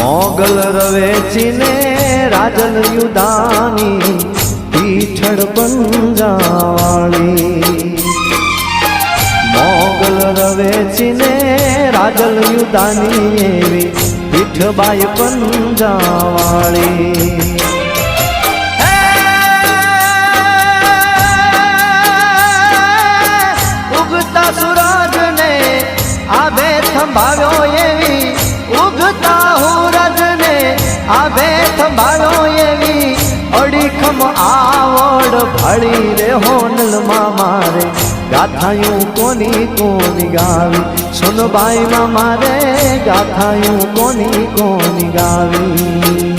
મોગલ રવેચીને રાજલ યુદાની પીઠળ પંજાવાળી મોગલ રવેચીને રાજલ યુદાની એવી પીઠબાઈ પંજાવાળી ઉગતા સૂરજને આભે થંભાવ્યો એવી ઉગતા સૂરજને આભે થંભાવ્યો એવી અડીખમ આવડ ભાળી રે હોનલમાં મારે ગાથાયું કોની કોની ગાવી સોનબાઈમાં મારે ગાથાયું કોની કોની ગાવી